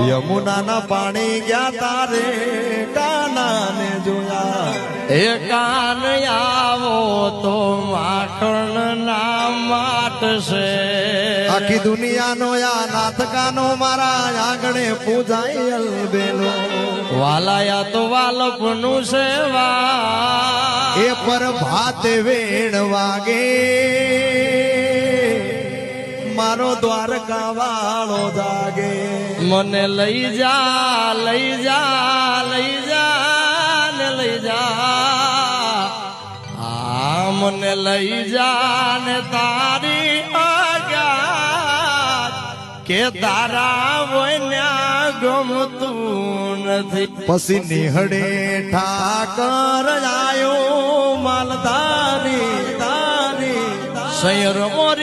યમુનાના પાણી ગયા તારે કાનાને જોયા એ કાન આવો તો માખણ ના માટશે આખી દુનિયાનો આ નાથ કાનો મારા આંગણે પૂજાય અલબેલો વાલાયા તો વાલપનું સેવા એ પર ભાત વેણ વાગે મારો દ્વારકા વાળો જાગે મને લઈ જા લઈ જા લઈ જા ને લઈ જા મને લઈ જા ને તારી આગળ કે તારા વન્યા ગમતું નથી પછી નિહળે ઠાકર આયો માલધારી તારી સૈર મોર